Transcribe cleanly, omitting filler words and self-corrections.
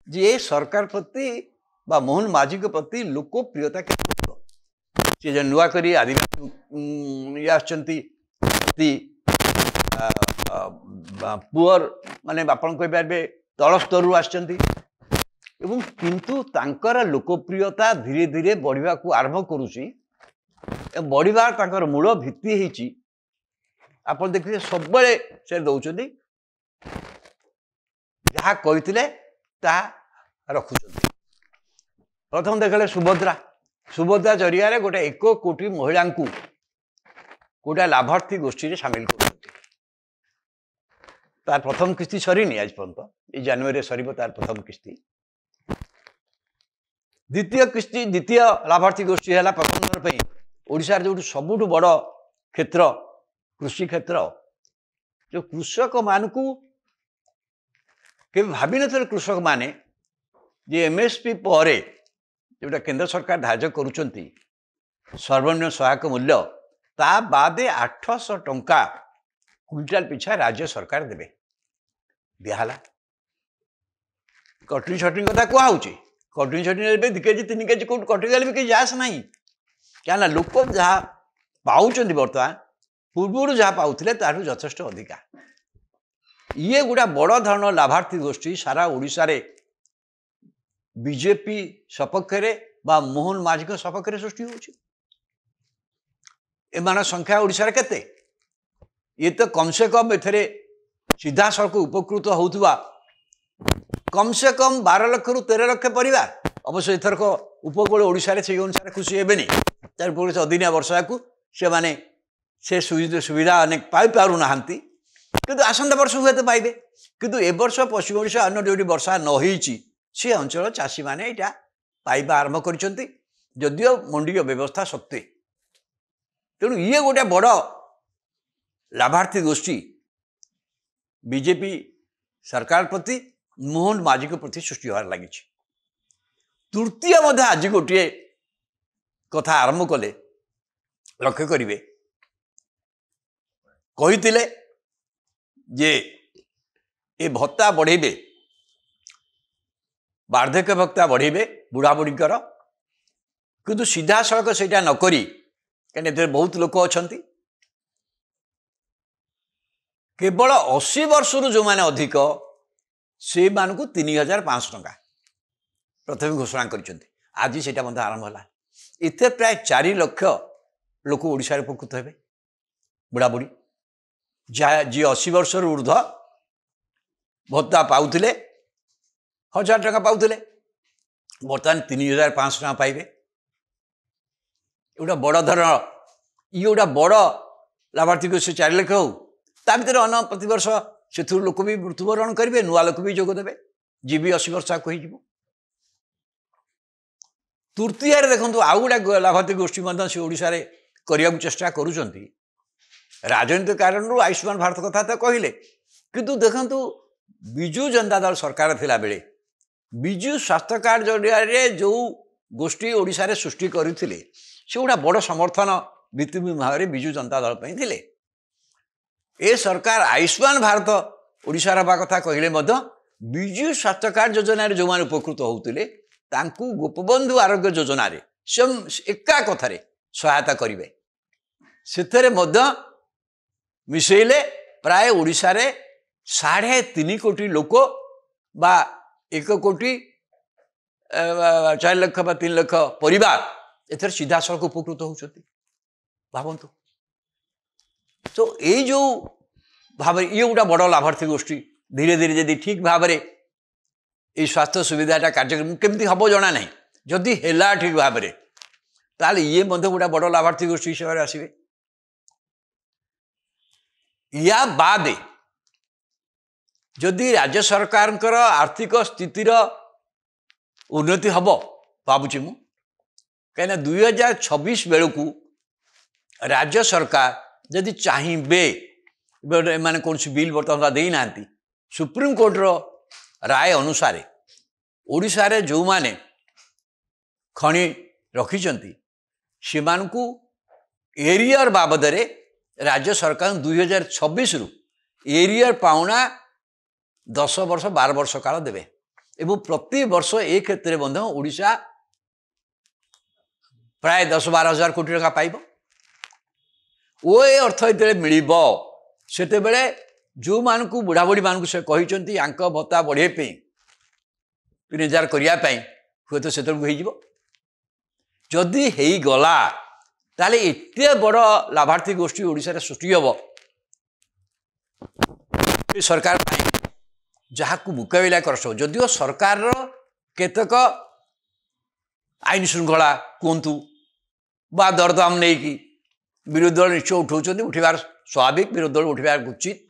जे सरकार प्रति बा मोहन माझी के प्रति लोकप्रियता सी जो नुआ करी आदिवासी ये आछंती पुअर माने आपण कहि पारबे तल स्तर आछंती एवं किंतु तांकर लोकप्रियता धीरे धीरे बढ़िया को आरंभ करूची बढ़िबार तांकर मूल भित्ति हेची आपण देखिए सब बळे से दउचंती जहा कहितले ता रखुचंती प्रथम देखले सुभद्रा जरिया रे गोटे 1 कोटी महिला को गोटे लाभार्थी गोष्ठी रे शामिल करते तार प्रथम किस्ती सरीनी आज पर्यंत ये जनवरी सरीब तार प्रथम किस्ती द्वितीय लाभार्थी गोष्ठी है प्रथम थर पे ओडिशा जो सबुठ बड़ क्षेत्र कृषि क्षेत्र जो कृषक मान को के भावी न कृषक माने जे एमएसपी पर जोटा केंद्र सरकार धार्य करुचंती सर्वनिम्न सहायक मूल्य ता बादे 800 टंका क्विंटाल पिछा राज्य सरकार देबे दिहाला कटनी छटनी कथा कुआ होची कटनी छटनी देबे 2 केजी 3 केजी कोट कटि गले भी जास नहीं क्या ना लोक जहाँ पाउचंती वर्तमान पूर्व जहाँ पाउथिले तारु यथेष्ट अधिका ये गुड़ा बड़ धरण लाभार्थी गोष्ठी सारा ओडिशा रे बीजेपी सपक्ष बा मोहन माझी सपक्ष सृष्टि होची एमान संख्या ओडिशा रे केते ये तो कम से कम एथरे सीधा सड़क उपकृत होउतबा कम से कम 12 लाख रु 13 लाख परिवार अवश्य एथरक उपकूल ओडिशा रे से अनुसार खुशी हेबेनी तार पुलिस अदिनिया वर्षा को से माने से सुविधा अनेक पाई पारु नाहंती किंतु आसंता वर्ष हुए तो पाइबे किंतु ए वर्ष पश्चिम ओडिशा अन्य जोटी वर्षा न होईची से अंचल चाषी माने एटा पाइबा आरंभ करिसंती जदियो मंडी व्यवस्था सत्वे तेणु ये गोटे बड़ लाभार्थी गोष्ठी बीजेपी सरकार प्रति मोहन माझी के प्रति सृष्टि होवार लगी तृतीय मध्य आज गोटे कथा आरंभ कले लक्ष्य करिवे कहितिले जे ए भत्ता बढ़ेबे वार्धक्य भत्ता बढ़ेबे बुढ़ा बुढ़ीकर किंतु सीधा सड़क सेटा न करी कहीं बहुत लोक अच्छा केवल 80 वर्ष जो माने अधिक से मान को 3500 टंका प्रथम घोषणा कर आज से आरंभ है इतने प्राय 4 लाख लोक ओडिशा रे उपकृत हेबे बुढ़ा बुढ़ी जी 80 वर्ष ऊर्ध भत्ता पाउथिले 1000 टंका पाउथिले बर्तमान 3500 टंका पाइबे एटा बड़ धरण ये गोटा बड़ लाभार्थी को से 4 लाख हो ता भीतर अन प्रति वर्ष से लोक भी मृत्युवरण करेंगे नुआ लोक भी जोग देवे जी भी 80 वर्ष आगे हो तृतीय देखो आउ गोटे लाभार्थी गोष्ठी से ओडिशा रे करने चेष्टा करुँच राजनीतिक कारण आयुष्मान भारत कथा तो कहले किंतु देखु विजु जनता दल सरकार थिला बेले विजु स्वास्थ्य कार्ड जरिया जो गोष्ठी ओडिशा रे सृष्टि करथिले से गोटा बड़ समर्थन भित्तिभूमि भाव में विजु जनता दल पे थिले ए सरकार आयुष्मान भारत ओडिशा रहा कथा कहले विजु स्वास्थ्य कार्ड योजना जो मैंने उपकृत होते गोपबंधु आरोग्य योजना रे एका कथार सहायता करेंगे से मिसेले प्राय ओडिशा रे 3.5 कोटी लोक बा 1 कोटी 4 लाख बा 3 लाख परिवार एथर सीधा सड़क उपकृत होउछथि भावंतु तो ये जो भाव ये गोटा बड़ लाभार्थी गोष्ठी धीरे धीरे यदि ठीक भाव में ये स्वास्थ्य सुविधाटा कार्यक्रम केमती हम जना ना जदि है ठीक भाव में ताल ये गोटा बड़ लाभार्थी गोष्ठी हिसाब से आसवे या बाद जदि राज्य सरकार आर्थिक स्थितिर उन्नति हम भावुँ मु कहीं 2026 बेलू राज्य सरकार जदि चाहिए मैंने कौन सी बिल बर्तमान देना सुप्रीम कोर्ट रो राय अनुसार ओडिशा रे जो माने खनि रखिचंती से मानकू एरियर बाबद रे राज्य सरकार 2026 रु एरियर पाउना 10 वर्ष 12 वर्ष काल देवे एवं प्रति वर्ष ए क्षेत्र में ओडिशा प्राय 10-12 कोटी टका पाइब ओ ए अर्थ जो मिल से जो मान को बुढ़ा बुढ़ी मानक से कहते आंक भत्ता बढ़े 3000 करने हुए तो से जदि हो गला ताले एते बड़ लाभार्थी गोष्ठी ओडिशा सृष्टि हम सरकार जहाँ को मुकाबला कर जदिव सरकार केतक आईन श्रृंखला कहतु बा दरदाम नहीं कि विरोधी दल निश्चय उठाऊँ उठार स्वाभाविक विरोधी दल उठार उचित